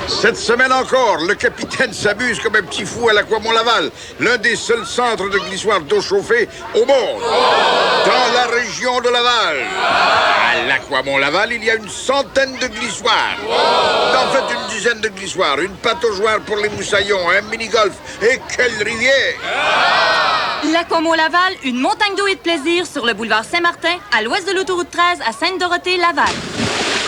Cette semaine encore, le capitaine s'amuse comme un petit fou à l'Aquamont-Laval, l'un des seuls centres de glissoire d'eau chauffée au monde, dans la région de Laval. À l'Aquamont-Laval, il y a une centaine de glissoires. En fait, une dizaine de glissoires, une pataugeoire pour les moussaillons, un mini-golf. Et quelle rivière! L'Aquamont-Laval, une montagne d'eau et de plaisir sur le boulevard Saint-Martin, à l'ouest de l'autoroute 13 à Sainte-Dorothée-Laval.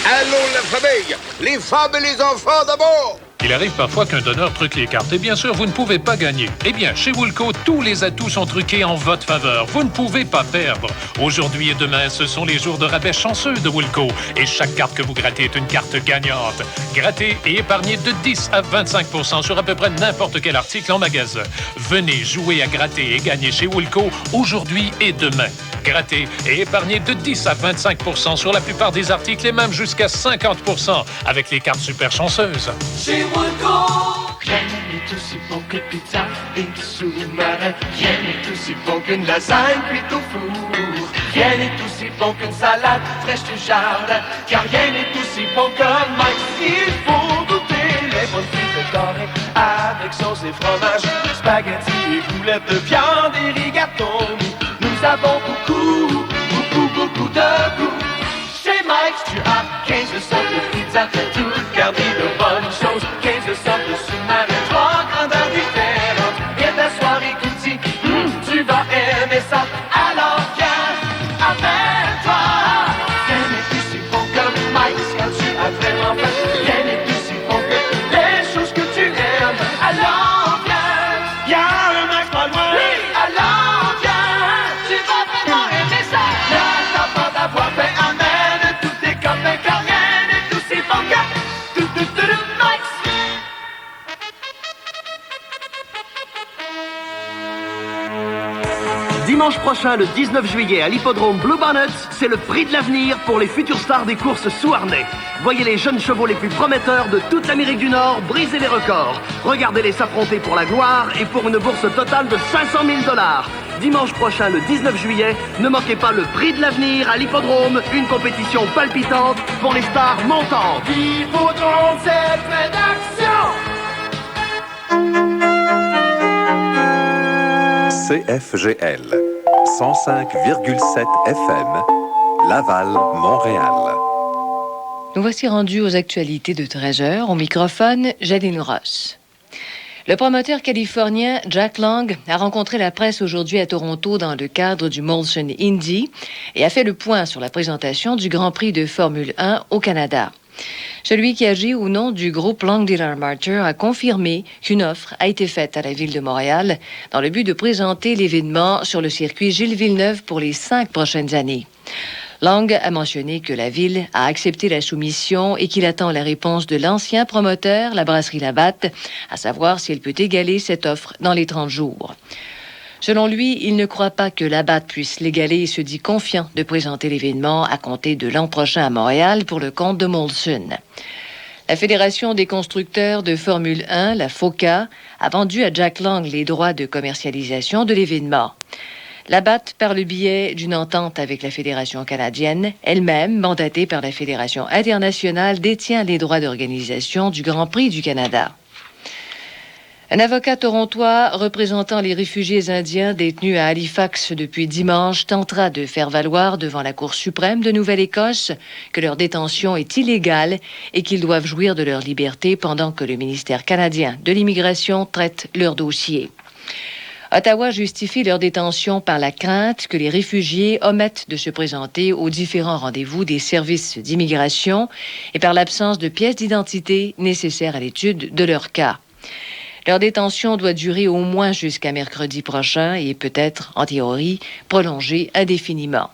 Allô, la famille! Les femmes et les enfants d'abord! Il arrive parfois qu'un donneur truque les cartes. Et bien sûr, vous ne pouvez pas gagner. Eh bien, chez Woolco, tous les atouts sont truqués en votre faveur. Vous ne pouvez pas perdre. Aujourd'hui et demain, ce sont les jours de rabais chanceux de Woolco. Et chaque carte que vous grattez est une carte gagnante. Grattez et épargnez de 10 à 25 % sur à peu près n'importe quel article en magasin. Venez jouer à gratter et gagner chez Woolco aujourd'hui et demain. Grattez et épargnez de 10 à 25 % sur la plupart des articles et même jusqu'à 50 % avec les cartes super chanceuses. Chez Woolco, rien n'est aussi bon que pizza et sous-marin. Rien n'est aussi bon qu'une lasagne cuite au four. Rien n'est aussi bon qu'une salade fraîche du jardin. Car rien n'est aussi bon que Mike's. Il faut goûter les bonnes frites dorées avec sauce et fromage, spaghetti et boulettes de viande et rigatoni. Nous avons beaucoup de goût. Chez Mike's, tu as 15 sortes de pizza, toutes garnies de bonnes choses. 15 sortes de sous-marins, 3 grandeurs différentes. Et ta soirée goûtée, tu vas aimer ça. Alors viens, amène-toi. Rien n'est aussi bon que Mike's quand tu as vraiment faim. Rien n'est aussi bon que les choses que tu aimes. Alors viens, y'a un Mike's pas loin. Oui, alors viens, tu vas vraiment aimer ça. N'attends pas d'avoir faim, amène tous tes copains car rien n'est aussi bon que Mike's. Dimanche prochain, le 19 juillet, à l'hippodrome Blue Bonnets, c'est le prix de l'avenir pour les futurs stars des courses sous harnais. Voyez les jeunes chevaux les plus prometteurs de toute l'Amérique du Nord briser les records. Regardez-les s'affronter pour la gloire et pour une bourse totale de 500 000 $. Dimanche prochain, le 19 juillet, ne manquez pas le prix de l'avenir à l'hippodrome, une compétition palpitante pour les stars montantes. L'hippodrome, c'est plein d'action. CFGL 105,7 FM Laval, Montréal. Nous voici rendus aux actualités de 13h. Au microphone, Jadine Ross. Le promoteur californien Jack Lang a rencontré la presse aujourd'hui à Toronto dans le cadre du Molson Indy et a fait le point sur la présentation du Grand Prix de Formule 1 au Canada. Celui qui agit au nom du groupe Lang Dealer Martyr a confirmé qu'une offre a été faite à la Ville de Montréal dans le but de présenter l'événement sur le circuit Gilles Villeneuve pour les 5 prochaines années. Lang a mentionné que la Ville a accepté la soumission et qu'il attend la réponse de l'ancien promoteur, la brasserie Labatt, à savoir si elle peut égaler cette offre dans les 30 jours. Selon lui, il ne croit pas que Labatt puisse l'égaler et se dit confiant de présenter l'événement à compter de l'an prochain à Montréal pour le compte de Molson. La Fédération des constructeurs de Formule 1, la FOCA, a vendu à Jack Lang les droits de commercialisation de l'événement. Labatt, par le biais d'une entente avec la Fédération canadienne, elle-même, mandatée par la Fédération internationale, détient les droits d'organisation du Grand Prix du Canada. Un avocat torontois représentant les réfugiés indiens détenus à Halifax depuis dimanche tentera de faire valoir devant la Cour suprême de Nouvelle-Écosse que leur détention est illégale et qu'ils doivent jouir de leur liberté pendant que le ministère canadien de l'Immigration traite leur dossier. Ottawa justifie leur détention par la crainte que les réfugiés omettent de se présenter aux différents rendez-vous des services d'immigration et par l'absence de pièces d'identité nécessaires à l'étude de leur cas. Leur détention doit durer au moins jusqu'à mercredi prochain et peut être, en théorie, prolongée indéfiniment.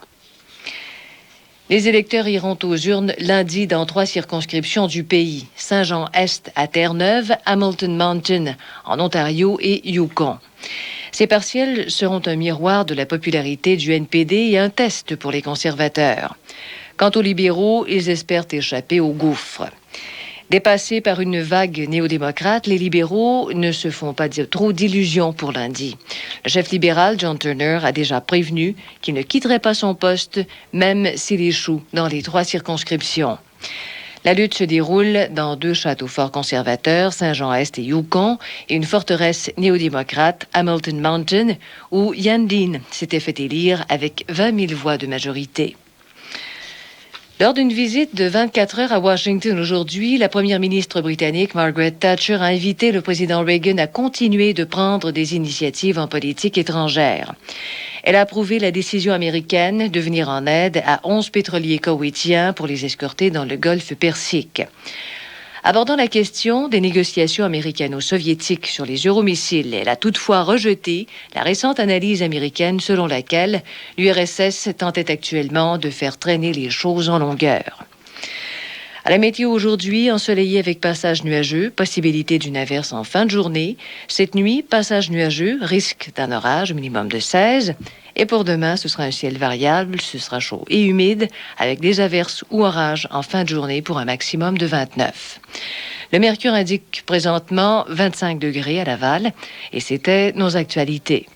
Les électeurs iront aux urnes lundi dans 3 circonscriptions du pays. Saint-Jean-Est à Terre-Neuve, Hamilton Mountain en Ontario et Yukon. Ces partiels seront un miroir de la popularité du NPD et un test pour les conservateurs. Quant aux libéraux, ils espèrent échapper au gouffre. Dépassés par une vague néo-démocrate, les libéraux ne se font pas trop d'illusions pour lundi. Le chef libéral, John Turner, a déjà prévenu qu'il ne quitterait pas son poste, même s'il échoue dans les 3 circonscriptions. La lutte se déroule dans 2 châteaux forts conservateurs, Saint-Jean-Est et Yukon, et une forteresse néo-démocrate, Hamilton Mountain, où Yan Dean s'était fait élire avec 20 000 voix de majorité. Lors d'une visite de 24 heures à Washington aujourd'hui, la première ministre britannique Margaret Thatcher a invité le président Reagan à continuer de prendre des initiatives en politique étrangère. Elle a approuvé la décision américaine de venir en aide à 11 pétroliers koweïtiens pour les escorter dans le golfe Persique. Abordant la question des négociations américano-soviétiques sur les euromissiles, elle a toutefois rejeté la récente analyse américaine selon laquelle l'URSS tentait actuellement de faire traîner les choses en longueur. À la météo aujourd'hui, ensoleillé avec passage nuageux, possibilité d'une averse en fin de journée. Cette nuit, passage nuageux, risque d'un orage, minimum de 16. Et pour demain, ce sera un ciel variable, ce sera chaud et humide, avec des averses ou orages en fin de journée pour un maximum de 29. Le mercure indique présentement 25 degrés à Laval, et c'était nos actualités.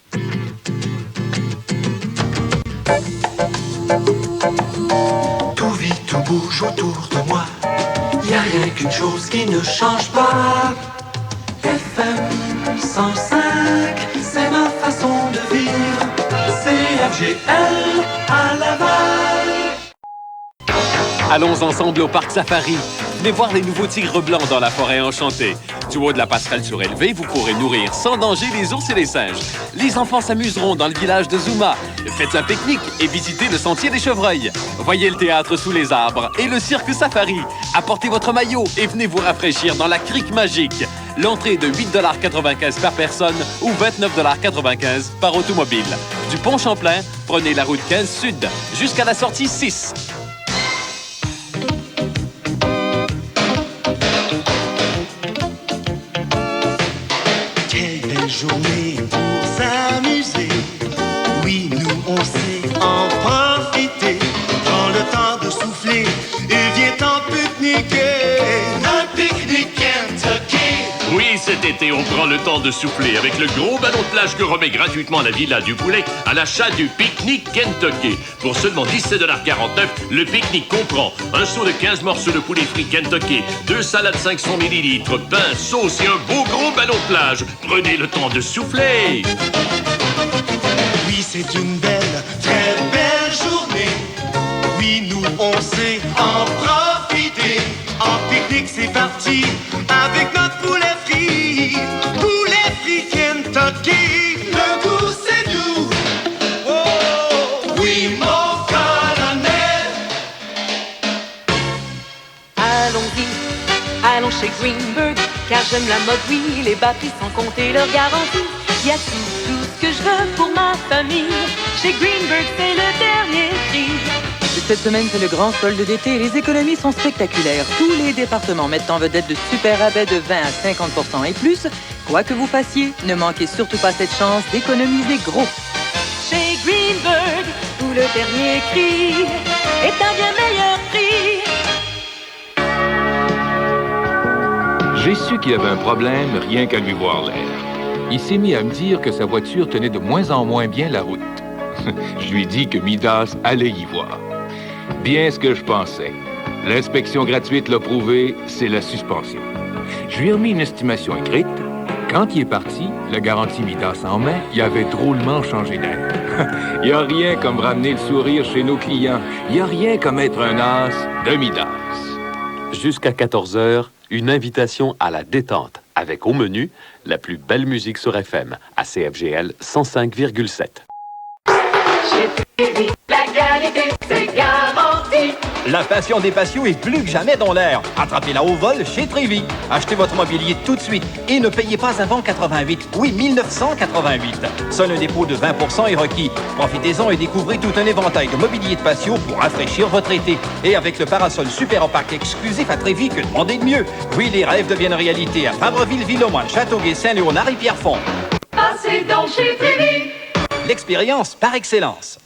Tout vit, tout bouge autour de moi. Y a rien qu'une chose qui ne change pas. FM 105, c'est ma façon de vivre. CFGL à Laval. Allons ensemble au parc Safari. Venez voir les nouveaux tigres blancs dans la forêt enchantée. Du haut de la passerelle surélevée, vous pourrez nourrir sans danger les ours et les singes. Les enfants s'amuseront dans le village de Zuma. Faites un pique-nique et visitez le sentier des chevreuils. Voyez le théâtre sous les arbres et le cirque Safari. Apportez votre maillot et venez vous rafraîchir dans la crique magique. L'entrée de 8,95 $ par personne ou 29,95 $ par automobile. Du Pont Champlain, prenez la route 15 Sud jusqu'à la sortie 6. Quelle belle journée pour s'amuser. Oui, nous on sait en profiter. Prends le temps de souffler et viens t'en pique-niquer. Un pique-nique Kentucky. Oui, cet été, on prend le temps de souffler avec le gros ballon de plage que remet gratuitement la Villa du Poulet à l'achat du pique-nique Kentucky. Pour seulement 17,49 $, le pique-nique comprend un seau de 15 morceaux de poulet frit Kentucky, 2 salades 500 ml, pain, sauce et un beau gros ballon de plage. Prenez le temps de souffler. Oui, c'est une belle, très belle journée. Oui, nous on sait en profiter. En pique-nique, c'est parti avec notre poulet frit. Poulet frit Kentucky. Le goût, c'est doux. Oh, oui, mon colonel. Allons chez Greenberg, car j'aime la mode, oui, les bas prix sans compter leur garantie. Y a tout ce que je veux pour ma famille. Chez Greenberg, c'est le dernier prix. Cette semaine, c'est le grand solde d'été et les économies sont spectaculaires. Tous les départements mettent en vedette de super rabais de 20 à 50% et plus. Quoi que vous fassiez, ne manquez surtout pas cette chance d'économiser gros. Chez Greenberg, où le dernier cri est un bien meilleur prix. J'ai su qu'il avait un problème rien qu'à lui voir l'air. Il s'est mis à me dire que sa voiture tenait de moins en moins bien la route. Je lui dis que Midas allait y voir. Bien ce que je pensais. L'inspection gratuite l'a prouvé, c'est la suspension. Je lui ai remis une estimation écrite. Quand il est parti, la garantie Midas en main, il avait drôlement changé d'air. Il n'y a rien comme ramener le sourire chez nos clients. Il n'y a rien comme être un as de Midas. Jusqu'à 14 h, une invitation à la détente, avec au menu la plus belle musique sur FM, à CFGL 105,7. La qualité, c'est garanti. La passion des patios est plus que jamais dans l'air. Attrapez-la au vol chez Trévy. Achetez votre mobilier tout de suite et ne payez pas avant 88. Oui, 1988. Seul un dépôt de 20% est requis. Profitez-en et découvrez tout un éventail de mobilier de patio pour rafraîchir votre été. Et avec le parasol super opaque exclusif à Trévy, que demander de mieux? Oui, les rêves deviennent réalité à Fabreville, Villemoine, Châteauguay, Saint-Léonard et Pierrefonds. Passez donc chez Trévy. L'expérience par excellence.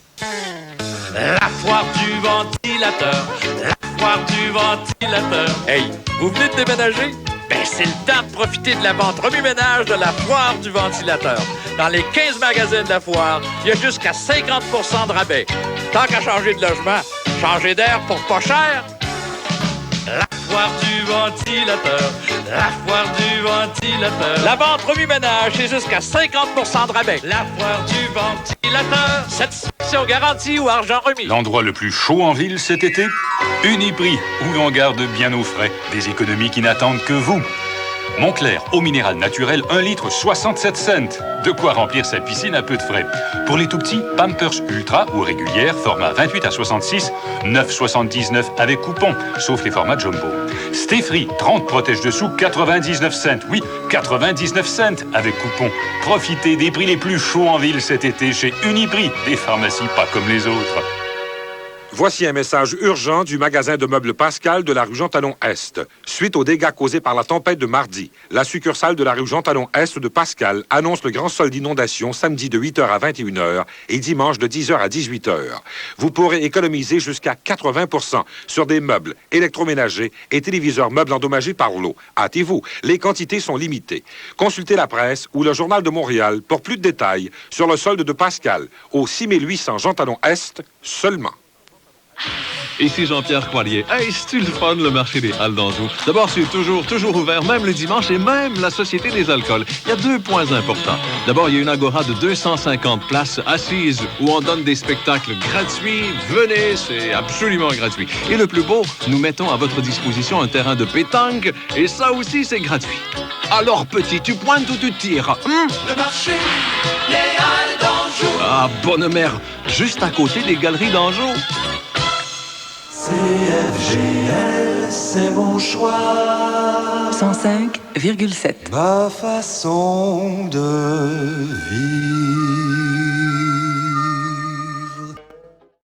La foire du ventilateur, la foire du ventilateur. Hey, vous venez de déménager? Ben, c'est le temps de profiter de la vente remue-ménage de la foire du ventilateur. Dans les 15 magasins de la foire, il y a jusqu'à 50% de rabais. Tant qu'à changer de logement, changer d'air pour pas cher. La foire du ventilateur, la foire du ventilateur. La vente remue-ménage, c'est jusqu'à 50% de rabais. La foire du ventilateur, satisfaction garantie ou argent remis. L'endroit le plus chaud en ville cet été? Uniprix, où l'on garde bien au frais. Des économies qui n'attendent que vous. Montclair, eau minérale naturelle, 1 litre 67 cents. De quoi remplir sa piscine à peu de frais. Pour les tout-petits, Pampers Ultra ou régulière, format 28 à 66, 9,79 avec coupon, sauf les formats jumbo. Stefri, 30 protège-dessous, 99 cents. Oui, 99 cents avec coupon. Profitez des prix les plus chauds en ville cet été chez Uniprix, des pharmacies pas comme les autres. Voici un message urgent du magasin de meubles Pascal de la rue Jean-Talon-Est. Suite aux dégâts causés par la tempête de mardi, la succursale de la rue Jean-Talon-Est de Pascal annonce le grand solde d'inondation samedi de 8h à 21h et dimanche de 10h à 18h. Vous pourrez économiser jusqu'à 80% sur des meubles, électroménagers et téléviseurs meubles endommagés par l'eau. Hâtez-vous, les quantités sont limitées. Consultez la presse ou le Journal de Montréal pour plus de détails sur le solde de Pascal au 6800 Jean-Talon-Est seulement. Ici Jean-Pierre Poirier. Hey, c'est-tu le fun, le marché des Halles d'Anjou? D'abord, c'est toujours ouvert, même le dimanche, et même la Société des alcools. Il y a 2 points importants. D'abord, il y a une agora de 250 places assises où on donne des spectacles gratuits. Venez, c'est absolument gratuit. Et le plus beau, nous mettons à votre disposition un terrain de pétanque, et ça aussi, c'est gratuit. Alors, petit, tu pointes ou tu tires? Le marché des Halles d'Anjou. Ah, bonne mère, juste à côté des Galeries d'Anjou. CFGL, c'est mon choix. 105,7. Ma façon de vivre.